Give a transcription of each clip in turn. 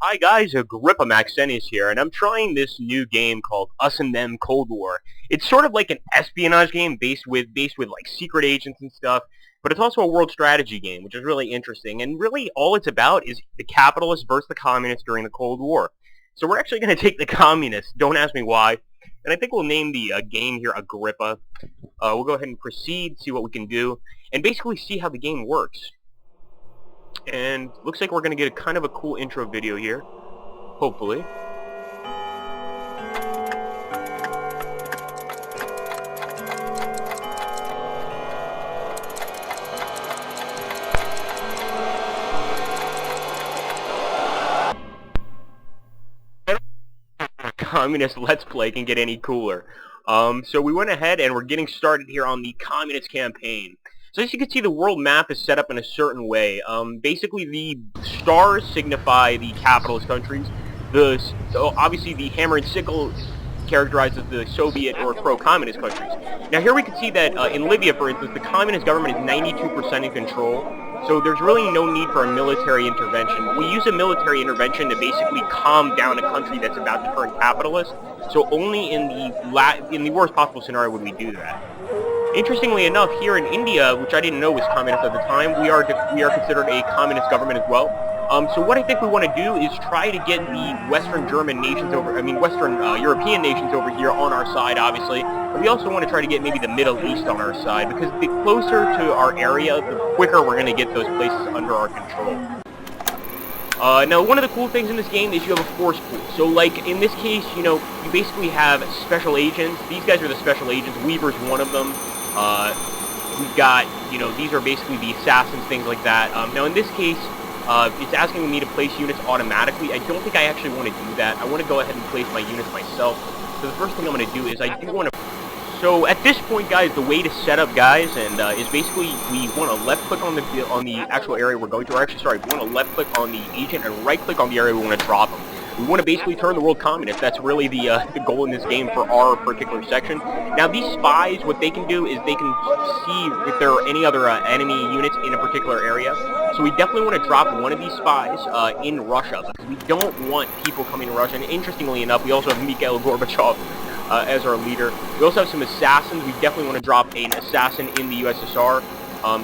Hi guys, Agrippa Maxenius here, and I'm trying this new game called Us and Them Cold War. It's sort of like an espionage game based with like secret agents and stuff, but it's also a world strategy game, which is really interesting. And really, all it's about is the capitalists versus the communists during the Cold War. So we're actually going to take the communists. Don't ask me why. And I think we'll name the game here Agrippa. We'll go ahead and proceed, see what we can do, and basically see how the game works. And looks like we're going to get a kind of a cool intro video here, hopefully. Communist Let's Play can get any cooler. So we went ahead and we're getting started here on the Communist campaign. So as you can see, the world map is set up in a certain way. Basically, the stars signify the capitalist countries. Obviously, the hammer and sickle characterizes the Soviet or pro-communist countries. Now here we can see that in Libya, for instance, the communist government is 92% in control. So there's really no need for a military intervention. We use a military intervention to basically calm down a country that's about to turn capitalist. So only in the worst possible scenario would we do that. Interestingly enough, here in India, which I didn't know was communist at the time, we are considered a communist government as well. So what I think we want to do is try to get the Western European nations over here on our side, obviously. But we also want to try to get maybe the Middle East on our side, because the closer to our area, the quicker we're going to get those places under our control. Now, one of the cool things in this game is you have a force pool. So, like, in this case, you basically have special agents. These guys are the special agents. Weaver's one of them. We've got, these are basically the assassins, things like that. Now, in this case, it's asking me to place units automatically. I don't think I actually want to do that. I want to go ahead and place my units myself. So the first thing I'm going to do is I do want to... So at this point, guys, the way to set up, guys, is basically we want to left-click on the actual area we're going to. Or actually, sorry, we want to left-click on the agent and right-click on the area we want to drop them. We want to basically turn the world communist. That's really the goal in this game for our particular section. Now, these spies, what they can do is they can see if there are any other enemy units in a particular area. So we definitely want to drop one of these spies in Russia, because we don't want people coming to Russia. And interestingly enough, we also have Mikhail Gorbachev as our leader. We also have some assassins. We definitely want to drop an assassin in the USSR.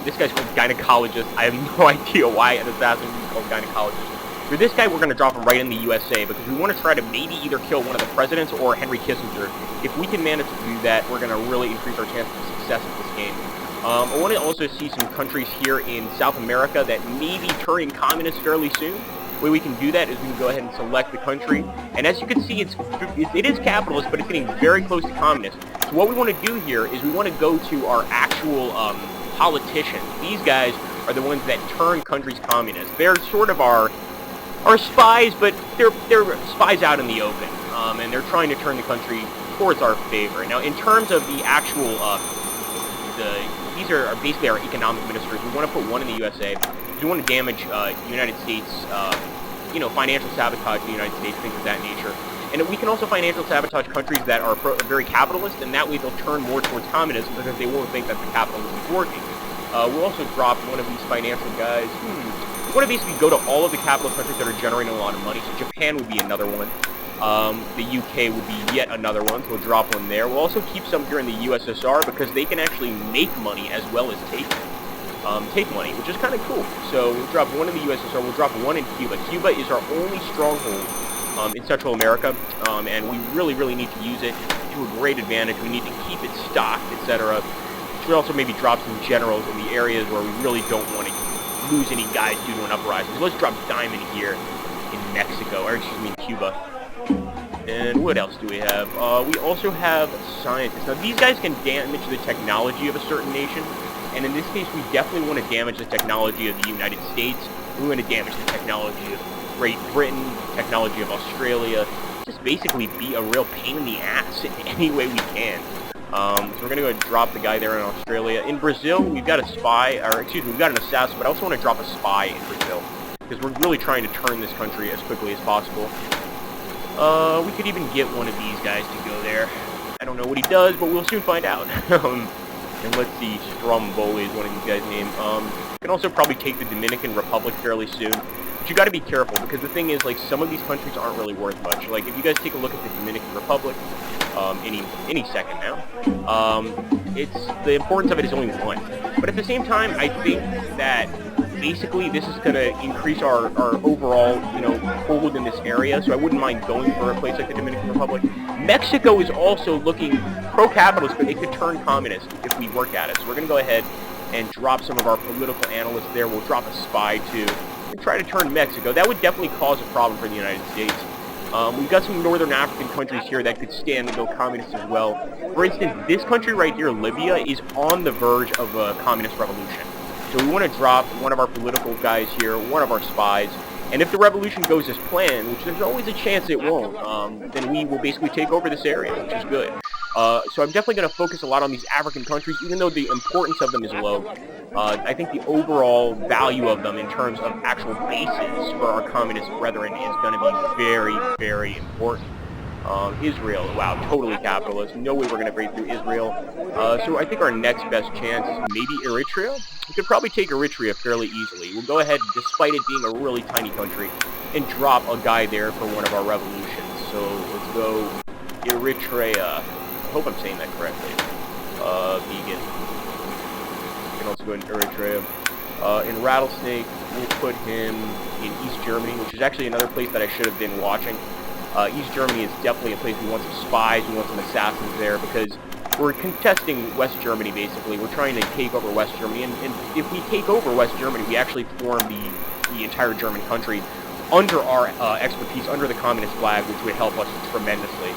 This guy's called gynecologist. I have no idea why an assassin is called gynecologist. For this guy, we're going to drop him right in the USA, because we want to try to maybe either kill one of the presidents or Henry Kissinger. If we can manage to do that, we're going to really increase our chances of success in this game. I want to also see some countries here in South America that may be turning communist fairly soon. The way we can do that is we can go ahead and select the country. And as you can see, it is capitalist, but it's getting very close to communist. So what we want to do here is we want to go to our actual politicians. These guys are the ones that turn countries communist. They're sort of our spies, but they're spies out in the open, and they're trying to turn the country towards our favor. Now, in terms of the actual, these are basically our economic ministers. We want to put one in the USA. We want to damage United States, financial sabotage the United States, things of that nature. And we can also financial sabotage countries that are very capitalist, and that way they'll turn more towards communism because they won't think that the capitalism is working. We'll also drop one of these financial guys. We want to basically go to all of the capitalist countries that are generating a lot of money. So Japan would be another one. The UK would be yet another one, so we'll drop one there. We'll also keep some here in the USSR because they can actually make money as well as take money, which is kind of cool. So we'll drop one in the USSR. We'll drop one in Cuba. Cuba is our only stronghold in Central America, and we really, really need to use it to a great advantage. We need to keep it stocked, etc. Should also maybe drop some generals in the areas where we really don't want to lose any guys due to an uprising. So let's drop Diamond here in Mexico, or excuse me, in Cuba. And what else do we have? We also have scientists. Now these guys can damage the technology of a certain nation, and in this case we definitely want to damage the technology of the United States. We want to damage the technology of Great Britain, technology of Australia. Just basically be a real pain in the ass in any way we can. So we're going to go and drop the guy there in Australia. In Brazil, we've got a spy, or excuse me, we've got an assassin, but I also want to drop a spy in Brazil, because we're really trying to turn this country as quickly as possible. We could even get one of these guys to go there. I don't know what he does, but we'll soon find out. And let's see, Stromboli is one of these guys' names. We can also probably take the Dominican Republic fairly soon. But you got to be careful, because the thing is, like, some of these countries aren't really worth much. Like, if you guys take a look at the Dominican Republic, any second now, it's the importance of it is only one. But at the same time, I think that basically this is going to increase our overall, hold in this area, so I wouldn't mind going for a place like the Dominican Republic. Mexico is also looking pro-capitalist, but it could turn communist if we work at it. So we're going to go ahead and drop some of our political analysts there. We'll drop a spy, too, and try to turn Mexico. That would definitely cause a problem for the United States. We've got some northern African countries here that could stand to go communist as well. For instance, this country right here, Libya, is on the verge of a communist revolution. So we want to drop one of our political guys here, one of our spies, and if the revolution goes as planned, which there's always a chance it won't, then we will basically take over this area, which is good. So I'm definitely going to focus a lot on these African countries, even though the importance of them is low. I think the overall value of them in terms of actual bases for our communist brethren is going to be very, very important. Israel, wow, totally capitalist. No way we're going to break through Israel. So I think our next best chance is maybe Eritrea. We could probably take Eritrea fairly easily. We'll go ahead, despite it being a really tiny country, and drop a guy there for one of our revolutions. So let's go Eritrea. I hope I'm saying that correctly. Vegan. We can also go in Eritrea. In Rattlesnake, we'll put him in East Germany, which is actually another place that I should have been watching. East Germany is definitely a place we want some spies, we want some assassins there, because we're contesting West Germany, basically. We're trying to take over West Germany, and if we take over West Germany, we actually form the entire German country under our expertise, under the communist flag, which would help us tremendously.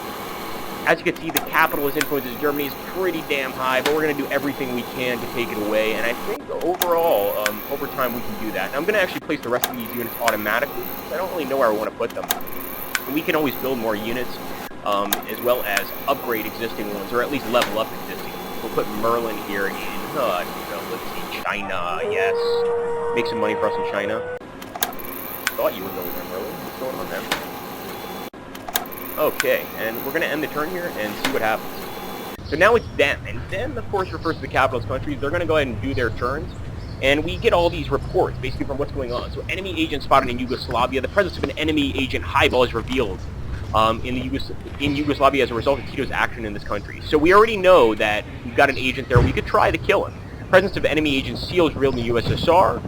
As you can see, the capitalist influence in Germany is pretty damn high, but we're going to do everything we can to take it away, and I think overall, over time, we can do that. And I'm going to actually place the rest of these units automatically, because I don't really know where I want to put them. And we can always build more units, as well as upgrade existing ones, or at least level up existing ones. We'll put Merlin here in, let's see, China, yes. Make some money for us in China. Thought you were going there, Merlin. What's going on there? Okay, and we're going to end the turn here and see what happens. So now it's them, and them, of course, refers to the capitalist countries. They're going to go ahead and do their turns, and we get all these reports, basically, from what's going on. So enemy agent spotted in Yugoslavia. The presence of an enemy agent highball is revealed in Yugoslavia as a result of Tito's action in this country. So we already know that we've got an agent there. We could try to kill him. Presence of enemy agent SEAL is real in the USSR.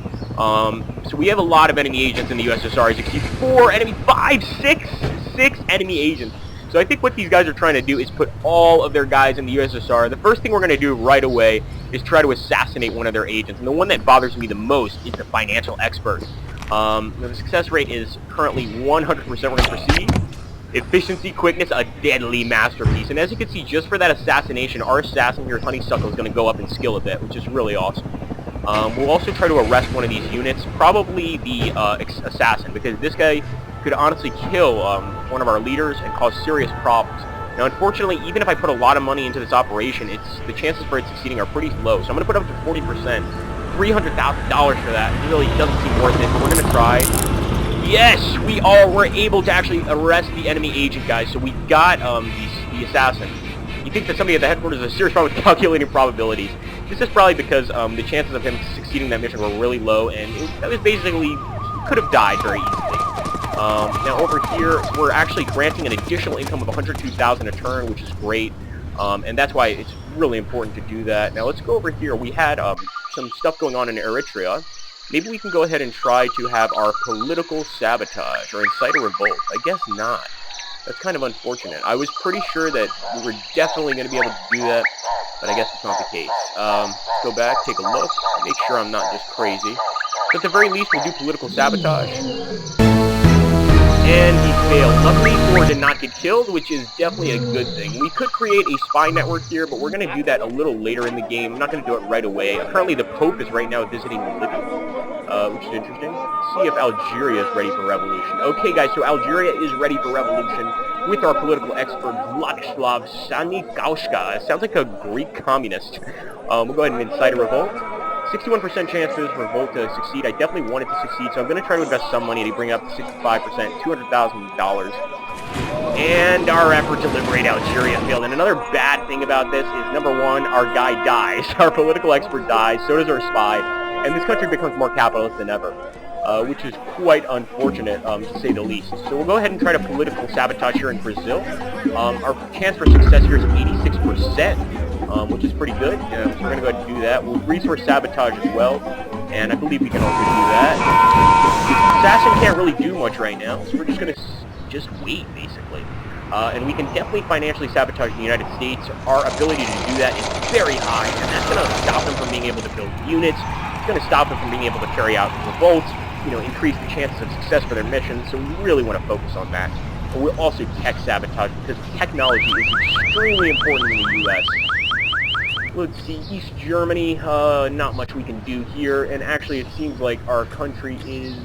So we have a lot of enemy agents in the USSR. As you can see, 4 enemy, 5, 6 enemy agents. So I think what these guys are trying to do is put all of their guys in the USSR. The first thing we're going to do right away is try to assassinate one of their agents. And the one that bothers me the most is the financial expert. The success rate is currently 100%. We're going to proceed. Efficiency, quickness, a deadly masterpiece. And as you can see, just for that assassination, our assassin here, Honeysuckle, is going to go up in skill a bit, which is really awesome. We'll also try to arrest one of these units, probably the assassin, because this guy could honestly kill one of our leaders and cause serious problems. Now, unfortunately, even if I put a lot of money into this operation, the chances for it succeeding are pretty low. So I'm going to put up to 40%, $300,000 for that. It really doesn't seem worth it, but we're going to try. Yes, we are. We're able to actually arrest the enemy agent, guys. So we got the assassin. You think that somebody at the headquarters has a serious problem with calculating probabilities. This is probably because the chances of him succeeding that mission were really low, and that was basically could have died very easily. Now over here, we're actually granting an additional income of $102,000 a turn, which is great, and that's why it's really important to do that. Now let's go over here. We had some stuff going on in Eritrea. Maybe we can go ahead and try to have our political sabotage or incite a revolt. I guess not. That's kind of unfortunate. I was pretty sure that we were definitely going to be able to do that, but I guess it's not the case. Let's go back, take a look, make sure I'm not just crazy. So at the very least, we'll do political sabotage. And he failed. Luckily, Thor did not get killed, which is definitely a good thing. We could create a spy network here, but we're going to do that a little later in the game. I'm not going to do it right away. Currently, the Pope is right now visiting Libya, which is interesting. Let's see if Algeria is ready for revolution. Okay, guys, so Algeria is ready for revolution with our political expert, Vladislav Sanikaushka. Sounds like a Greek communist. We'll go ahead and incite a revolt. 61% chances for revolt to succeed. I definitely want it to succeed, so I'm going to try to invest some money to bring up to 65%, $200,000. And our effort to liberate Algeria failed. And another bad thing about this is, number one, our guy dies. Our political expert dies, so does our spy, and this country becomes more capitalist than ever. which is quite unfortunate, to say the least. So we'll go ahead and try to political sabotage here in Brazil. Our chance for success here is 86%, which is pretty good. So we're going to go ahead and do that. We'll resource sabotage as well, and I believe we can also do that. Assassin can't really do much right now, so we're just going to just wait, basically. And we can definitely financially sabotage the United States. Our ability to do that is very high, and that's going to stop them from being able to build units. It's going to stop them from being able to carry out revolts, increase the chances of success for their missions, so we really want to focus on that. But we'll also tech sabotage, because technology is extremely important in the U.S. Let's see, East Germany, not much we can do here, and actually it seems like our country is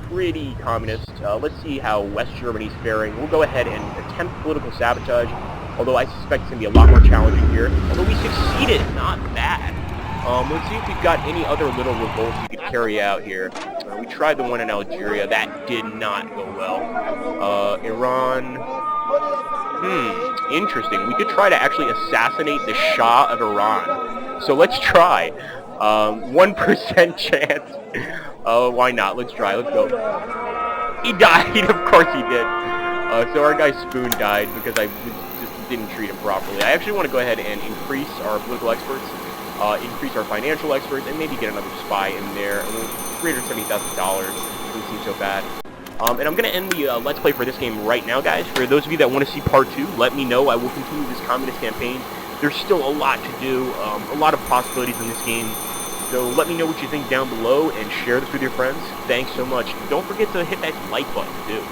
pretty communist. Let's see how West Germany's faring. We'll go ahead and attempt political sabotage, although I suspect it's going to be a lot more challenging here. Although we succeeded, not bad. Let's see if we've got any other little revolts we could carry out here. We tried the one in Algeria. That did not go well. Iran... interesting. We could try to actually assassinate the Shah of Iran. So let's try. 1% chance. Why not? Let's try. Let's go. He died. Of course he did. So our guy Spoon died because I just didn't treat him properly. I actually want to go ahead and increase our political experts, increase our financial experts, and maybe get another spy in there. $370,000 doesn't seem so bad. And I'm going to end the Let's Play for this game right now, guys. For those of you that want to see part 2, let me know. I will continue this communist campaign. There's still a lot to do, a lot of possibilities in this game. So let me know what you think down below and share this with your friends. Thanks so much. Don't forget to hit that like button, too.